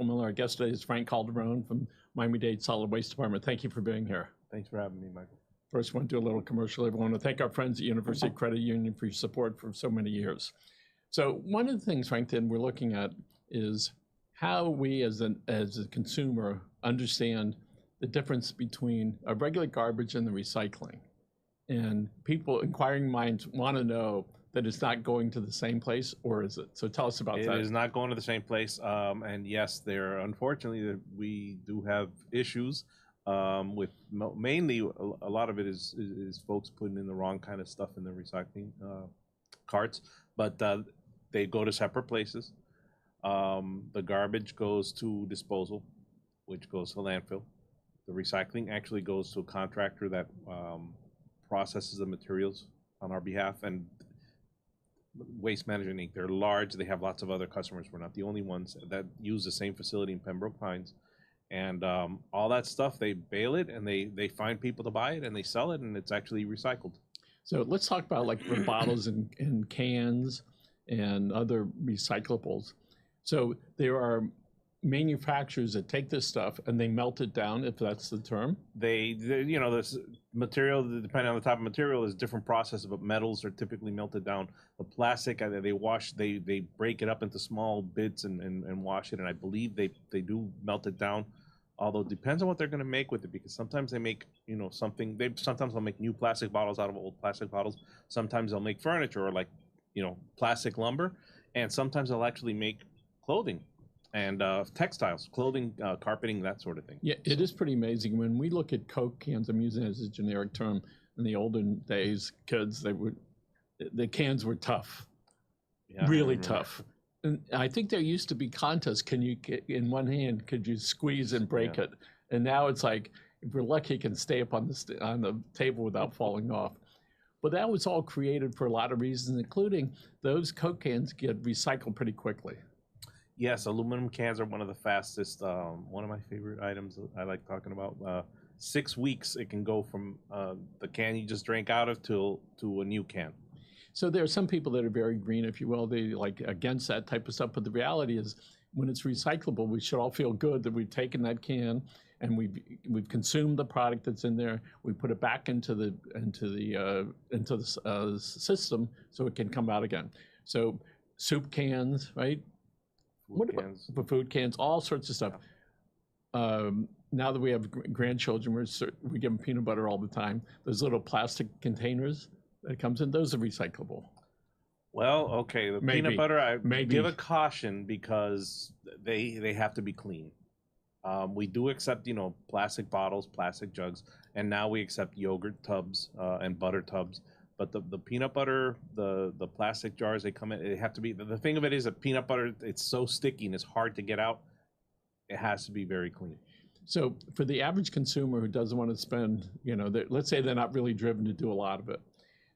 Miller. Our guest today is Frank Calderon from Miami-Dade Solid Waste Department. Thank you for being here. Thanks for having me, Michael. First, I want to do a little commercial. I want to thank our friends at University Credit Union for your support for so many years. So one of the things, Frank, that we're looking at is how we as a consumer understand the difference between a regular garbage and the recycling. And people, inquiring minds, want to know that it's not going to the same place, or is it? So tell us about that. It is not going to the same place. And yes, unfortunately, we do have issues with mainly a lot of it is folks putting in the wrong kind of stuff in the recycling carts, but they go to separate places. The garbage goes to disposal, which goes to landfill. The recycling actually goes to a contractor that processes the materials on our behalf. And Waste Management Inc., they're large. They have lots of other customers. We're not the only ones that use the same facility in Pembroke Pines. And all that stuff, they bale it and they find people to buy it and they sell it, and it's actually recycled. So let's talk about like the bottles and cans and other recyclables. So there are manufacturers that take this stuff and they melt it down, if that's the term. They this material, depending on the type of material, is different processes, but metals are typically melted down. The plastic, they break it up into small bits and wash it, and I believe they do melt it down. Although it depends on what they're going to make with it, because sometimes they make something. Sometimes they'll make new plastic bottles out of old plastic bottles. Sometimes they'll make furniture or plastic lumber, and sometimes they'll actually make clothing and textiles, clothing, carpeting, that sort of thing. Yeah, it is pretty amazing. When we look at Coke cans, I'm using it as a generic term, in the olden days, kids, the cans were tough, Yeah, really tough. And I think there used to be contests. Can you get in one hand, could you squeeze and break it? And now it's like, if we're lucky, it can stay up on the table without falling off. But that was all created for a lot of reasons, including those Coke cans get recycled pretty quickly. Yes, aluminum cans are one of the fastest. One of my favorite items I like talking about. 6 weeks it can go from the can you just drank out of to a new can. So there are some people that are very green, if you will. They like against that type of stuff. But the reality is, when it's recyclable, we should all feel good that we've taken that can and we've consumed the product that's in there. We put it back into the system so it can come out again. So soup cans, right? Food cans, all sorts of stuff. Yeah. Now that we have grandchildren, we give them peanut butter all the time. Those little plastic containers that comes in, those are recyclable. Well, okay, the peanut butter, I give a caution because they have to be clean. We do accept, plastic bottles, plastic jugs, and now we accept yogurt tubs and butter tubs. But the peanut butter, the plastic jars they come in, they have to be. The thing of it is that peanut butter, it's so sticky and it's hard to get out. It has to be very clean. So for the average consumer who doesn't want to spend, let's say they're not really driven to do a lot of it.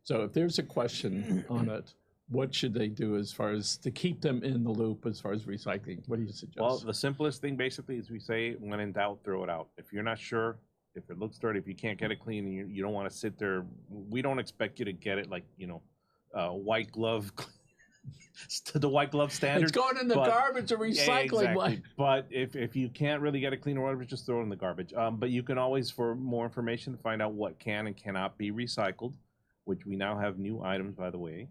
So if there's a question on it, what should they do as far as to keep them in the loop as far as recycling? What do you suggest? Well, the simplest thing basically is we say, when in doubt, throw it out. If you're not sure, if it looks dirty, if you can't get it clean, and you don't want to sit there, we don't expect you to get it like, white glove to the white glove standard. It's going in the garbage or recycling. Yeah, exactly. But if you can't really get it clean or whatever, just throw it in the garbage. But you can always, for more information, find out what can and cannot be recycled, which we now have new items, by the way,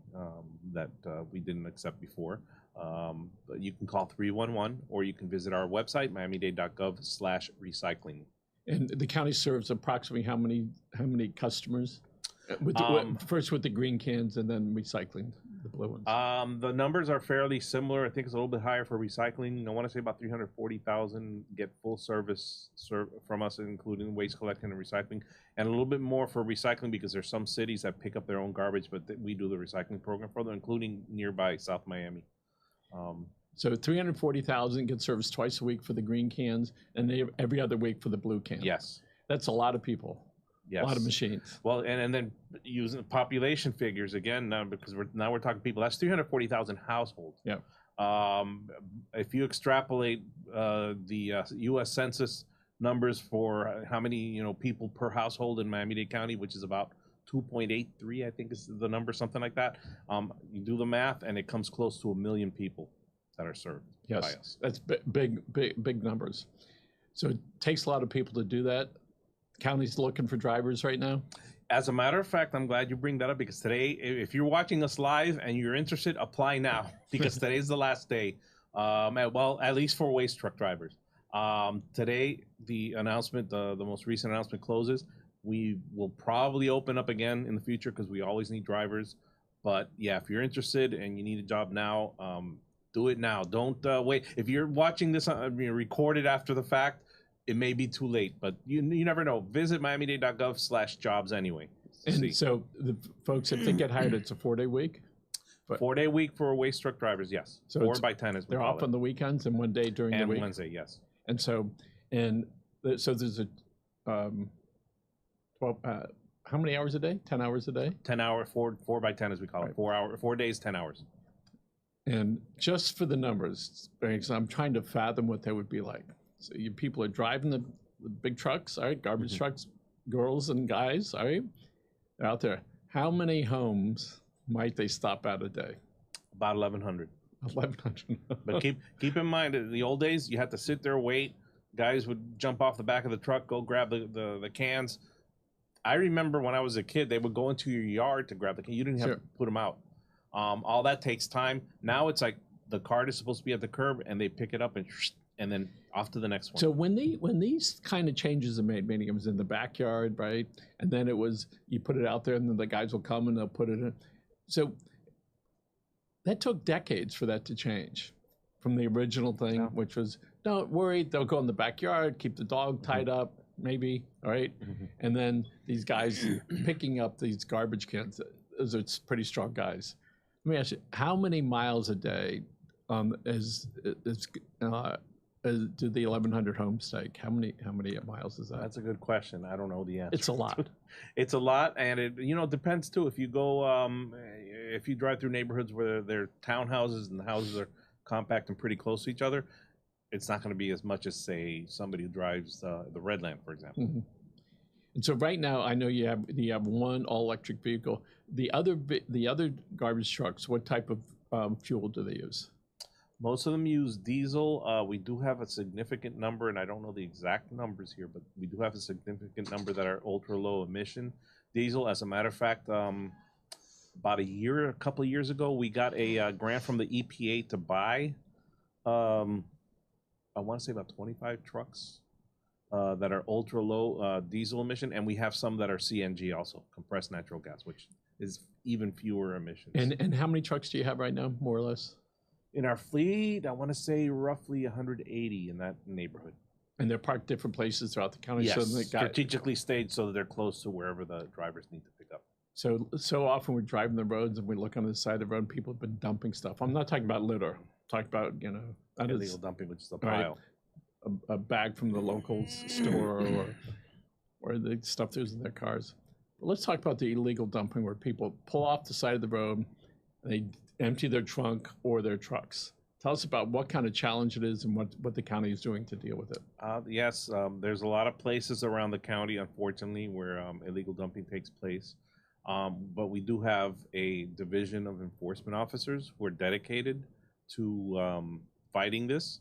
that we didn't accept before. But you can call 311, or you can visit our website, miamidade.gov/recycling. And the county serves approximately how many customers? First with the green cans and then recycling, the blue ones. The numbers are fairly similar. I think it's a little bit higher for recycling. I want to say about 340,000 get full service from us, including waste collecting and recycling, and a little bit more for recycling because there's some cities that pick up their own garbage, but we do the recycling program for them, including nearby South Miami. So 340,000 get serviced twice a week for the green cans, and every other week for the blue cans. Yes. That's a lot of people. Yes. A lot of machines. Well, and then using population figures again, because we're talking people. That's 340,000 households. Yeah. If you extrapolate the U.S. Census numbers for how many people per household in Miami-Dade County, which is about 2.83, I think is the number, something like that. You do the math, and it comes close to 1 million people. that are served Yes, by us. that's big numbers. So it takes a lot of people to do that. County's looking for drivers right now. As a matter of fact, I'm glad you bring that up, because today, if you're watching us live and you're interested, apply now, because today's the last day. At least for waste truck drivers. Today, the announcement, the most recent announcement closes. We will probably open up again in the future, because we always need drivers. But yeah, if you're interested and you need a job now, do it now. Don't wait. If you're watching this recorded after the fact, it may be too late, but you never know. Visit miami-dade.gov/jobs anyway. And so the folks, if they get hired, it's a 4-day week. 4-day week for waste truck drivers, yes. So 4 by 10 is they're off on the weekends and 1 day during the week. And Wednesday, yes. And so, so there's a 12. How many hours a day? 10 hours a day. 10 hour, 4 by 10 as we call it. 4 days, 10 hours. And just for the numbers, because I'm trying to fathom what that would be like. So you people are driving the big trucks, all right, garbage trucks, girls and guys, all right, they're out there. How many homes might they stop at a day? About 1,100. 1,100. But keep in mind, in the old days, you had to sit there, wait. Guys would jump off the back of the truck, go grab the cans. I remember when I was a kid, they would go into your yard to grab the can. You didn't have to put them out. All that takes time. Now it's like the cart is supposed to be at the curb, and they pick it up and then off to the next one. So when these kind of changes are made, meaning it was in the backyard, right? And then it was, you put it out there and then the guys will come and they'll put it in. So that took decades for that to change from the original thing, which was, don't worry, they'll go in the backyard, keep the dog tied up, maybe, all right? And then these guys picking up these garbage cans, those are pretty strong guys. Let me ask you, how many miles a day do the 1,100 homes take? How many miles is that? That's a good question. I don't know the answer. It's a lot. It's a lot, and it depends too. If you go, if you drive through neighborhoods where they're townhouses and the houses are compact and pretty close to each other, it's not going to be as much as, say, somebody who drives the Redland, for example. And so right now, I know you have one all-electric vehicle. The other garbage trucks, what type of fuel do they use? Most of them use diesel. We do have a significant number, and I don't know the exact numbers here, but we do have a significant number that are ultra-low emission diesel. As a matter of fact, about a couple of years ago, we got a grant from the EPA to buy, I want to say about 25 trucks that are ultra-low diesel emission, and we have some that are CNG also, compressed natural gas, which is even fewer emissions. And how many trucks do you have right now, more or less? In our fleet, I want to say roughly 180 in that neighborhood. And they're parked different places throughout the county. Yes, so they strategically stayed so that they're close to wherever the drivers need to pick up. So often we're driving the roads and we look on the side of the road, people have been dumping stuff. I'm not talking about litter. I'm talking about, Illegal dumping, which is a pile. Right, a bag from the local store or the stuff that's in their cars. But let's talk about the illegal dumping where people pull off the side of the road, and they empty their trunk or their trucks. Tell us about what kind of challenge it is and what the county is doing to deal with it. Yes, there's a lot of places around the county, unfortunately, where illegal dumping takes place. But we do have a division of enforcement officers who are dedicated to fighting this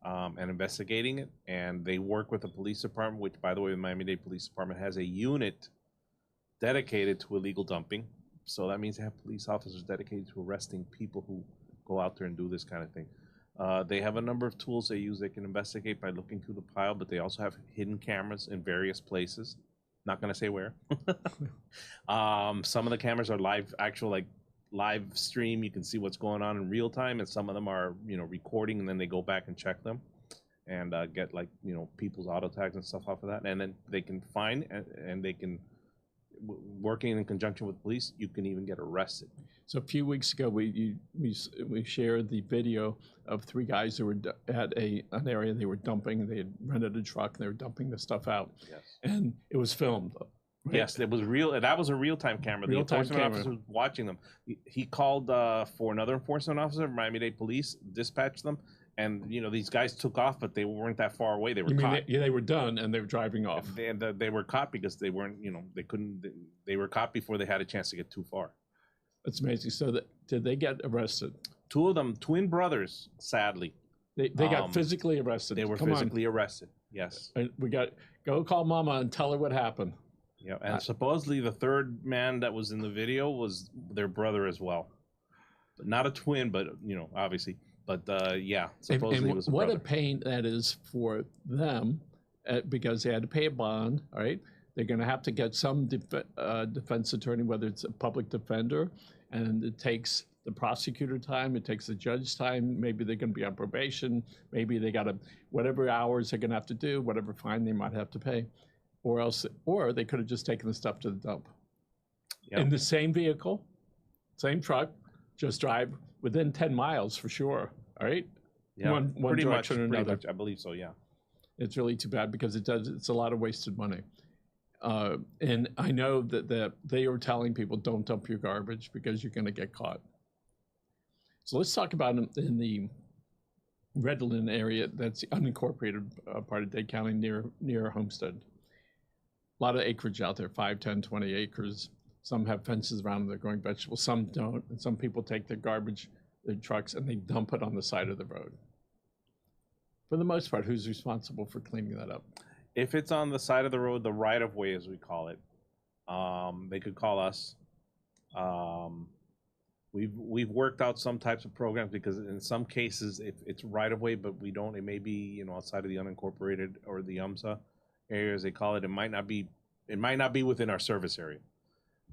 and investigating it. And they work with the police department, which, by the way, the Miami-Dade Police Department has a unit dedicated to illegal dumping. So that means they have police officers dedicated to arresting people who go out there and do this kind of thing. They have a number of tools they use. They can investigate by looking through the pile, but they also have hidden cameras in various places. Not going to say where. Some of the cameras are live stream. You can see what's going on in real time, and some of them are, recording, and then they go back and check them and get people's auto tags and stuff off of that. And then they can find and they can, working in conjunction with police, you can even get arrested. So a few weeks ago, we shared the video of 3 guys who were at an area they were dumping. They had rented a truck and they were dumping the stuff out. Yes. And it was filmed. Right? Yes, it was real. That was a real-time camera. The enforcement officer was watching them. He called for another enforcement officer, Miami-Dade Police, dispatched them. And, these guys took off, but they weren't that far away. They were caught. They were done, and they were driving off. They were caught because they weren't, they were caught before they had a chance to get too far. That's amazing. So did they get arrested? Two of them, twin brothers, sadly. They got physically arrested. They were Come physically arrested. Yes. on. We got go call mama and tell her what happened. Yeah, and supposedly the third man that was in the video was their brother as well. Not a twin, but obviously. But yeah, supposedly it was a what brother. a pain that is for them, because they had to pay a bond. All right, they're going to have to get some defense attorney, whether it's a public defender, and it takes the prosecutor time, it takes the judge time. Maybe they're going to be on probation. Maybe they got to whatever hours they're going to have to do, whatever fine they might have to pay. Or they could have just taken the stuff to the dump. Yep. In the same vehicle, same truck, just drive within 10 miles for sure. All right. Yeah. One direction or another. I believe so. Yeah. It's really too bad because it's a lot of wasted money. And I know that they are telling people don't dump your garbage because you're going to get caught. So let's talk about in the Redland area. That's the unincorporated part of Dade County near Homestead. A lot of acreage out there, 5, 10, 20 acres. Some have fences around them, they're growing vegetables, some don't. And some people take their garbage, their trucks, and they dump it on the side of the road. For the most part, who's responsible for cleaning that up? If it's on the side of the road, the right-of-way, as we call it, they could call us. We've worked out some types of programs because in some cases, if it's right-of-way, but we don't, it may be outside of the unincorporated or the UMSA areas they call it. It might not be within our service area.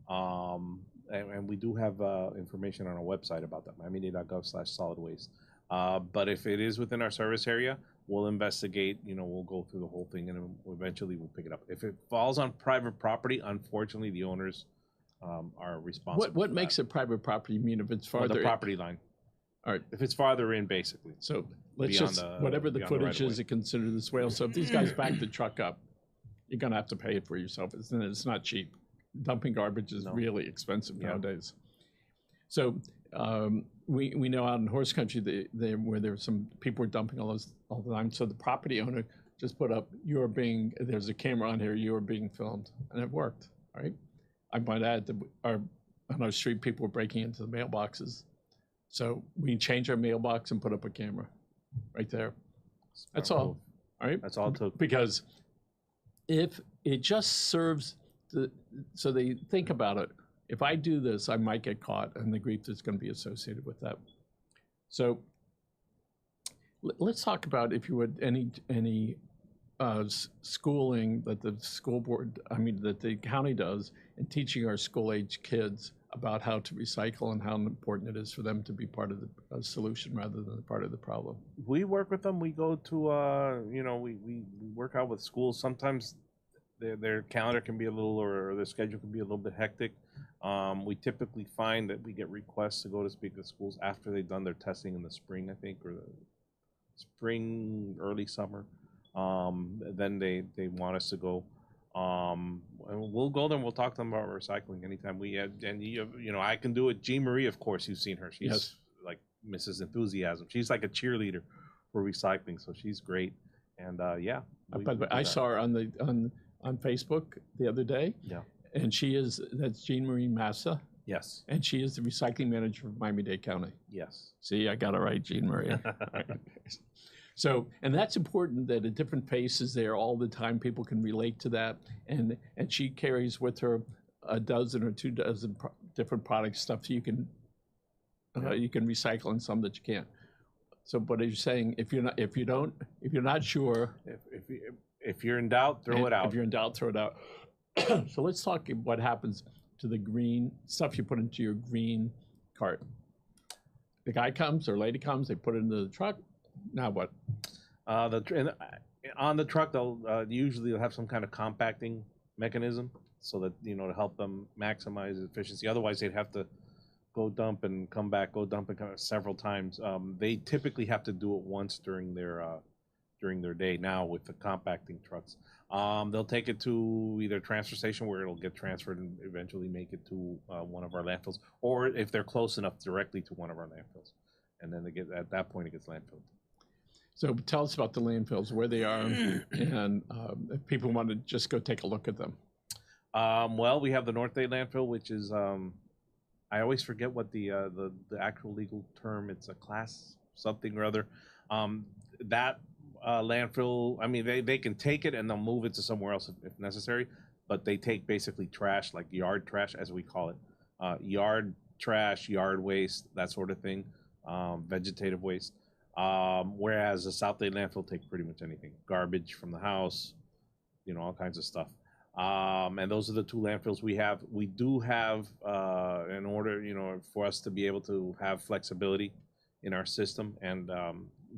And we do have information on our website about that, miami-dade.gov/solid waste. But if it is within our service area, we'll investigate, we'll go through the whole thing, and eventually we'll pick it up. If it falls on private property, unfortunately, the owners are responsible. What makes it private property? You mean if it's farther the property line? All right. If it's farther in, basically. So let's just, whatever the footage is, it considered the swale. So if these guys back the truck up, you're going to have to pay it for yourself. It's not cheap. Dumping garbage is really expensive nowadays. So we know out in horse country where there's some people are dumping all the time. So the property owner just put up, there's a camera on here, you're being filmed. And it worked, all right? I might add that on our street, people were breaking into the mailboxes. So we changed our mailbox and put up a camera right there. That's all, all right? That's all it took. Because if it just serves so they think about it. If I do this, I might get caught, and the grief that's going to be associated with that. So let's talk about, if you would, any schooling that the school board, that the county does in teaching our school-age kids about how to recycle and how important it is for them to be part of the solution rather than part of the problem. We work with them. We go to, we work out with schools. Sometimes their calendar can be a little, or their schedule can be a little bit hectic. We typically find that we get requests to go to speak to schools after they've done their testing in the spring, I think, or the spring, early summer. Then they want us to go. And we'll go there and we'll talk to them about recycling anytime we have. And, I can do it. Jean Marie, of course, you've seen her. She's like Mrs. Enthusiasm. She's like a cheerleader for recycling, so she's great. And, yeah. But I saw her on Facebook the other day. Yeah. And that's Jean Marie Massa. Yes. And she is the recycling manager of Miami-Dade County. Yes. See, I got it right, Jean Marie. So, and that's important that at different faces there all the time, people can relate to that. And she carries with her a dozen or 2 dozen different product stuff you can recycle and some that you can't. So, but as you're saying, if you're not sure, if you're in doubt, throw it out. If you're in doubt, throw it out. So let's talk what happens to the green stuff you put into your green cart. The guy comes or lady comes, they put it into the truck. Now what? On the truck, they'll usually have some kind of compacting mechanism so that, to help them maximize efficiency. Otherwise, they'd have to go dump and come back, go dump and come back several times. They typically have to do it once during their day. Now with the compacting trucks, they'll take it to either transfer station where it'll get transferred and eventually make it to one of our landfills, or if they're close enough, directly to one of our landfills, and then at that point it gets landfilled. So tell us about the landfills, where they are, and if people want to just go take a look at them. Well, we have the North Dade landfill, which is I always forget what the actual legal term. It's a class something or other. That landfill. I mean, they can take it and they'll move it to somewhere else if necessary. But they take basically trash, like yard trash, as we call it, yard trash, yard waste, that sort of thing, vegetative waste. Whereas the South Lake landfill take pretty much anything, garbage from the house, all kinds of stuff. And those are the two landfills we have. We do have, in order, for us to be able to have flexibility in our system and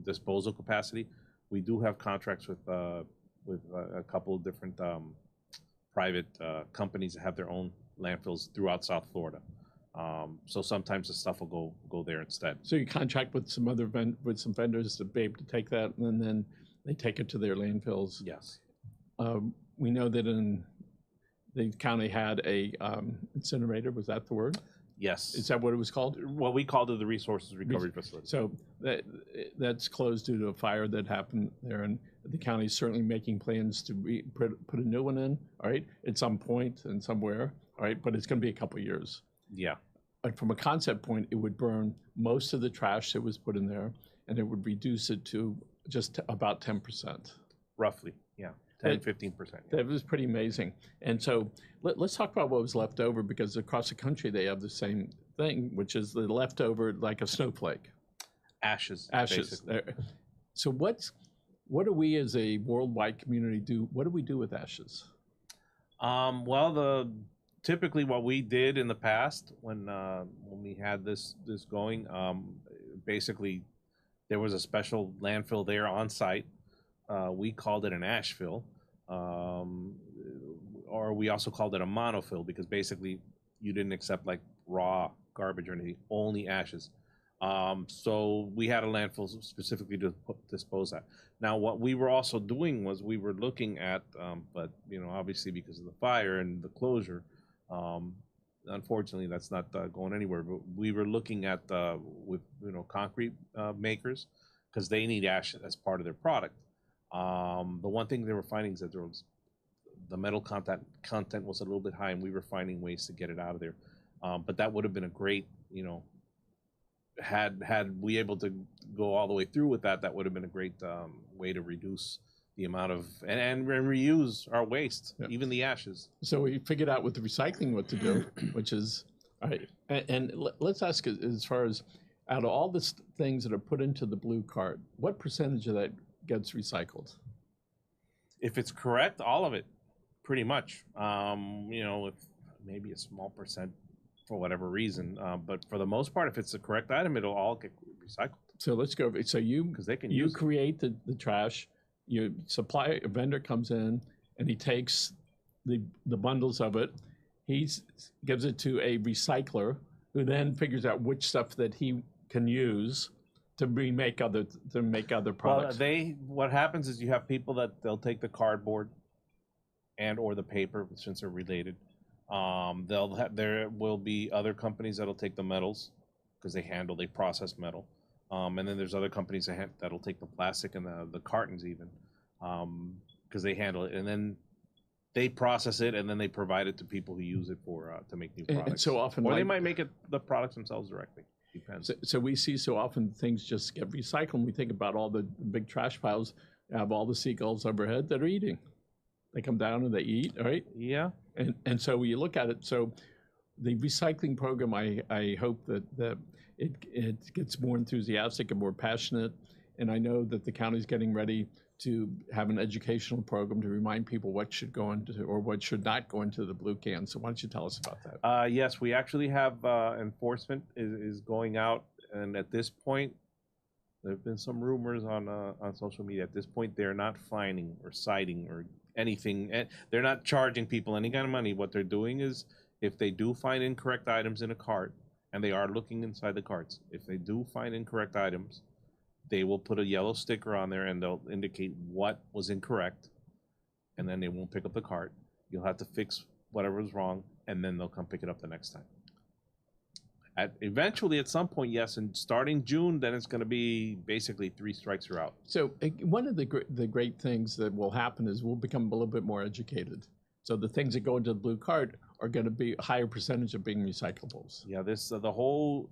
disposal capacity, we do have contracts with a couple of different private companies that have their own landfills throughout South Florida. So sometimes the stuff will go there instead. So you contract with some other with some vendors to be able to take that, and then they take it to their landfills. Yes. We know that the county had a incinerator. Was that the word? Yes. Is that what it was called? What we called it the Resources Recovery Facility. So that's closed due to a fire that happened there, and the county is certainly making plans to put a new one in. All right, at some point and somewhere. All right, but it's going to be a couple of years. Yeah. But from a concept point, it would burn most of the trash that was put in there, and it would reduce it to just about 10%. Roughly, yeah. 10-15%. That was pretty amazing. And so let's talk about what was left over, because across the country they have the same thing, which is the leftover, like a snowflake. Ashes. Basically. So what do we as a worldwide community do? What do we do with ashes? Well, typically what we did in the past when we had this going, basically there was a special landfill there on site. We called it an ash fill, or we also called it a monofill, because basically you didn't accept like raw garbage or anything, only ashes. So we had a landfill specifically to dispose that. Now, what we were also doing was we were looking at, but obviously because of the fire and the closure, unfortunately that's not going anywhere. But we were looking at with concrete makers, because they need ash as part of their product. The one thing they were finding is that the metal content was a little bit high, and we were finding ways to get it out of there. But that would have been a great, had we able to go all the way through with that would have been a great way to reduce the amount of and reuse our waste, even the ashes. So we figured out with the recycling what to do, which is all right. And let's ask, as far as out of all the things that are put into the blue cart, what percentage of that gets recycled? If it's correct, all of it, pretty much. If maybe a small percent for whatever reason, but for the most part, if it's the correct item, it'll all get recycled. So let's go. So you create the trash. You supply, a vendor comes in and he takes the bundles of it. He gives it to a recycler, who then figures out which stuff that he can use to make other products. Well, what happens is you have people that they'll take the cardboard and or the paper, since they're related. There will be other companies that'll take the metals, because they process metal. And then there's other companies that'll take the plastic and the cartons even, because they handle it. And then they process it, and then they provide it to people who use it to make new products. And so often, or they might make the products themselves directly. Depends. So we see so often things just get recycled. We think about all the big trash piles. Have all the seagulls overhead that are eating. They come down and they eat, right? Yeah. And so when you look at it, so the recycling program, I hope that it gets more enthusiastic and more passionate. And I know that the county's getting ready to have an educational program to remind people what should go into or what should not go into the blue can. So why don't you tell us about that? Yes, we actually have enforcement is going out, and at this point, there have been some rumors on social media. At this point, they're not fining or citing or anything. They're not charging people any kind of money. What they're doing is, if they do find incorrect items in a cart, and they are looking inside the carts, if they do find incorrect items, they will put a yellow sticker on there, and they'll indicate what was incorrect, and then they won't pick up the cart. You'll have to fix whatever was wrong, and then they'll come pick it up the next time. Eventually, at some point, yes, and starting June, then it's going to be basically 3 strikes you're out. So one of the great things that will happen is we'll become a little bit more educated. So the things that go into the blue cart are going to be a higher percentage of being recyclables. Yeah, this the whole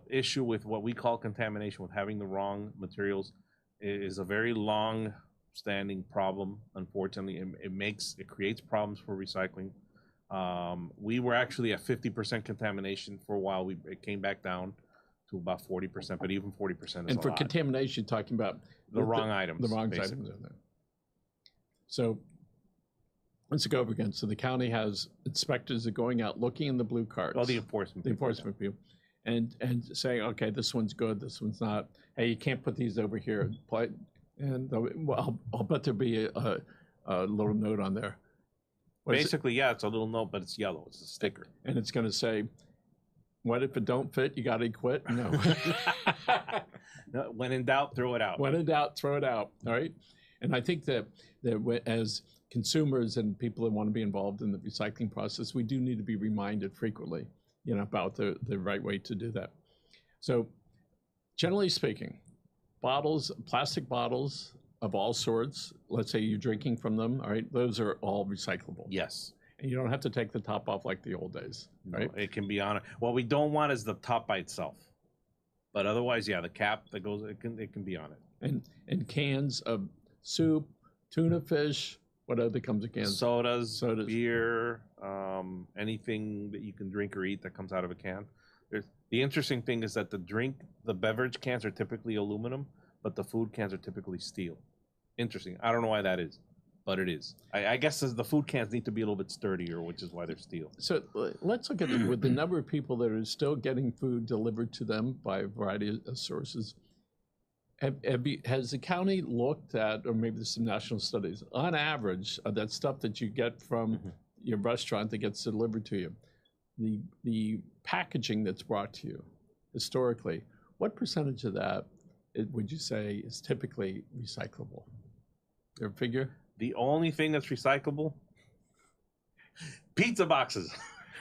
issue with what we call contamination, with having the wrong materials, is a very long-standing problem. Unfortunately, it creates problems for recycling. We were actually at 50% contamination for a while. It came back down to about 40%, but even 40% is And for contamination, talking about the wrong items. The wrong items in there. So let's go over again. So the county has inspectors that are going out looking in the blue carts. Oh, the enforcement. The enforcement people. And saying, okay, this one's good, this one's not. Hey, you can't put these over here. And well, I'll bet there'll be a little note on there. Basically, yeah, it's a little note, but it's yellow. It's a sticker. And it's going to say, what if it don't fit? You got to quit? No. No. When in doubt, throw it out. When in doubt, throw it out. All right. And I think that as consumers and people that want to be involved in the recycling process, we do need to be reminded frequently, about the right way to do that. So generally speaking, plastic bottles of all sorts, let's say you're drinking from them, all right, those are all recyclable. Yes. And you don't have to take the top off like the old days, right? No, it can be on it. What we don't want is the top by itself. But otherwise, yeah, the cap that goes, it can be on it. And cans of soup, tuna fish, what other comes in cans? Sodas, beer, anything that you can drink or eat that comes out of a can. The interesting thing is that the beverage cans are typically aluminum, but the food cans are typically steel. Interesting. I don't know why that is, but it is. I guess the food cans need to be a little bit sturdier, which is why they're steel. So let's look at it with the number of people that are still getting food delivered to them by a variety of sources. Has the county looked at, or maybe there's some national studies, on average, that stuff that you get from your restaurant that gets delivered to you, the packaging that's brought to you historically, what percentage of that would you say is typically recyclable? Your figure? The only thing that's recyclable, pizza boxes,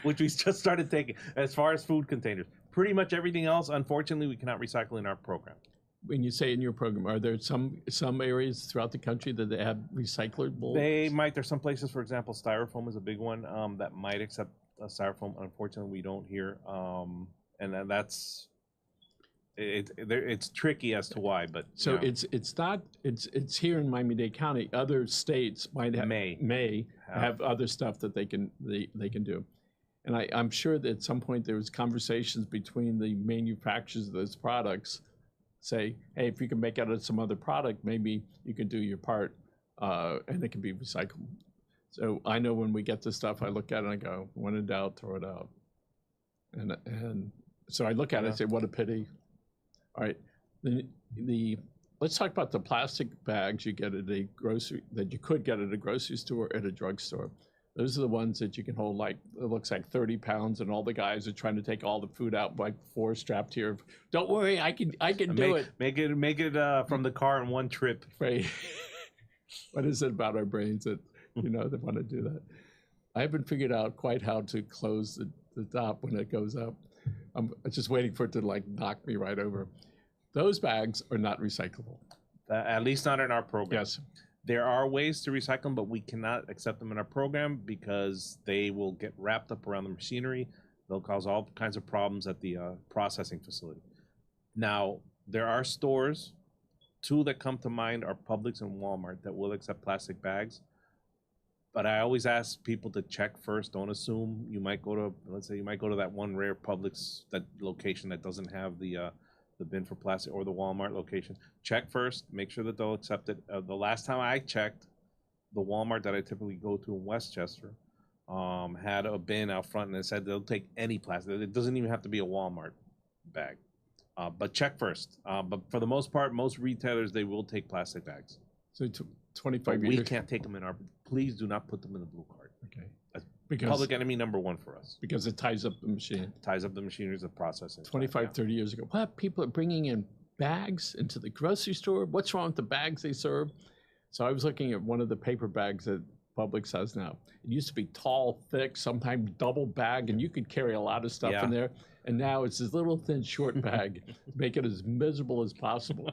which we just started taking. As far as food containers, pretty much everything else, unfortunately, we cannot recycle in our program. When you say in your program, are there some areas throughout the country that they have recyclables? They might. There's some places, for example, styrofoam is a big one that might accept styrofoam. Unfortunately, we don't here, and that's it's tricky as to why. But so it's here in Miami-Dade County. Other states might have may have other stuff that they can do. And I'm sure that at some point there was conversations between the manufacturers of those products. Say, hey, if you can make out of some other product, maybe you can do your part, and it can be recycled. So I know when we get this stuff, I look at it and I go, when in doubt, throw it out. And so I look at it and say, what a pity. All right, let's talk about the plastic bags you get at that you could get at a grocery store or at a drugstore. Those are the ones that you can hold, like, it looks like 30 pounds, and all the guys are trying to take all the food out, like 4 strapped here. Don't worry, I can do it. Make it from the car in one trip. Right. What is it about our brains that, they want to do that? I haven't figured out quite how to close the top when it goes up. I'm just waiting for it to, knock me right over. Those bags are not recyclable. At least not in our program. Yes. There are ways to recycle them, but we cannot accept them in our program because they will get wrapped up around the machinery. They'll cause all kinds of problems at the processing facility. Now, there are stores, 2 that come to mind are Publix and Walmart, that will accept plastic bags. But I always ask people to check first. Don't assume. You might go to that one rare Publix location that doesn't have the bin for plastic, or the Walmart location. Check first, make sure that they'll accept it. The last time I checked, the Walmart that I typically go to in Westchester had a bin out front, and it said they'll take any plastic. It doesn't even have to be a Walmart bag. But check first. But for the most part, most retailers, they will take plastic bags. So 25 years. We can't take them in our, please do not put them in the blue card. Okay. That's public enemy number 1 for us. Because it ties up the machine. It ties up the machineries of processing. 25, 30 years ago. What? People are bringing in bags into the grocery store? What's wrong with the bags they serve? So I was looking at one of the paper bags that Publix has now. It used to be tall, thick, sometimes double bag, and you could carry a lot of stuff in there. And now it's this little thin, short bag to make it as miserable as possible.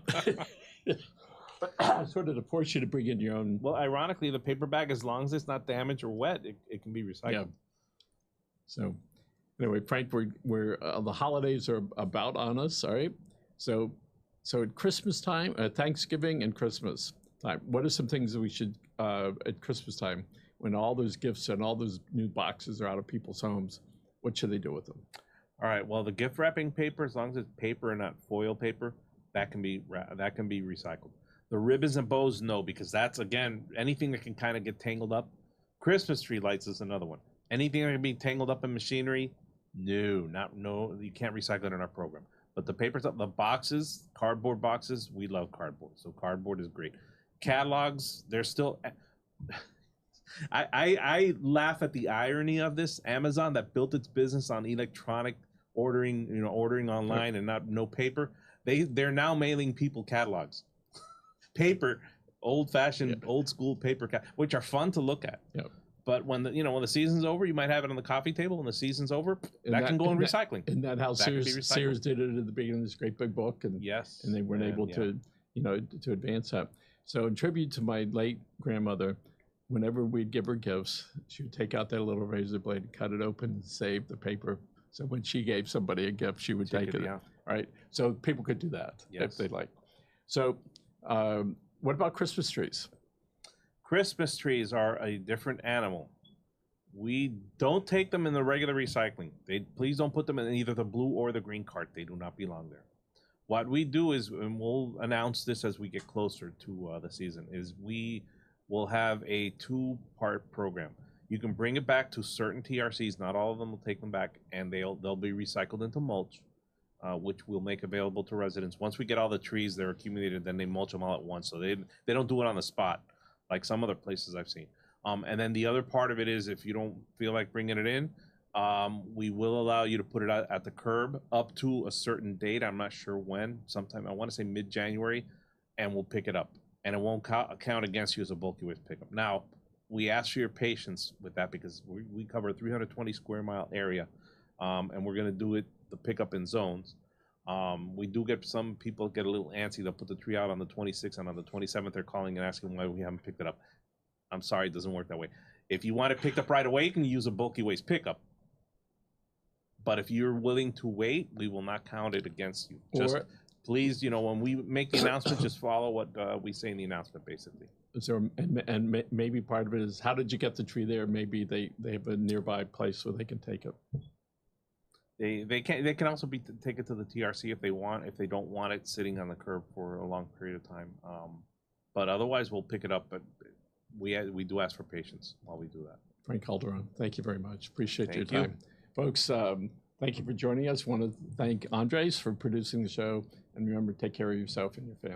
Sort of to force you to bring in your own. Well, ironically, the paper bag, as long as it's not damaged or wet, it can be recycled. So anyway, Frank, we're the holidays are about on us. All right. So at Christmas time, Thanksgiving and Christmas time, what are some things that we should at Christmas time when all those gifts and all those new boxes are out of people's homes? What should they do with them? All right. Well, the gift wrapping paper, as long as it's paper and not foil paper, that can be recycled. The ribbons and bows, no, because that's, again, anything that can kind of get tangled up. Christmas tree lights is another one. Anything that can be tangled up in machinery, no, you can't recycle it in our program. But the paper stuff, the boxes, cardboard boxes, we love cardboard. So cardboard is great. Catalogs, they're still. I laugh at the irony of this. Amazon, that built its business on electronic ordering, ordering online and no paper. They're now mailing people catalogs, paper, old-fashioned, old school paper, which are fun to look at. Yep. But when the season's over, you might have it on the coffee table. When the season's over, that can go in recycling. Isn't that how Sears did it at the beginning of this great big book? And yes, and they weren't able to, to advance that. So in tribute to my late grandmother, whenever we'd give her gifts, she would take out that little razor blade, cut it open, and save the paper. So when she gave somebody a gift, she would take it. Yeah. Right. So people could do that if they like. So what about Christmas trees? Christmas trees are a different animal. We don't take them in the regular recycling. Please don't put them in either the blue or the green cart. They do not belong there. What we do is, and we'll announce this as we get closer to the season, is we will have a 2-part program. You can bring it back to certain TRCs. Not all of them will take them back, and they'll be recycled into mulch, which we'll make available to residents. Once we get all the trees, they're accumulated, then they mulch them all at once. So they don't do it on the spot like some other places I've seen. And then the other part of it is, if you don't feel like bringing it in, we will allow you to put it out at the curb up to a certain date. I'm not sure when. Sometime, I want to say mid-January, and we'll pick it up. And it won't count against you as a bulky waste pickup. Now, we ask for your patience with that because we cover a 320 square mile area, and we're going to do the pickup in zones. We do get some people get a little antsy. They'll put the tree out on the 26th, and on the 27th, they're calling and asking why we haven't picked it up. I'm sorry, it doesn't work that way. If you want it picked up right away, you can use a bulky waste pickup. But if you're willing to wait, we will not count it against you. Just please, when we make the announcement, just follow what we say in the announcement, basically. So, and maybe part of it is, how did you get the tree there? Maybe they have a nearby place where they can take it. They can also take it to the TRC if they want. If they don't want it sitting on the curb for a long period of time, but otherwise we'll pick it up. But we do ask for patience while we do that. Frank Calderon, thank you very much. Appreciate your time, folks. Thank you for joining us. Want to thank Andres for producing the show, and remember, take care of yourself and your family.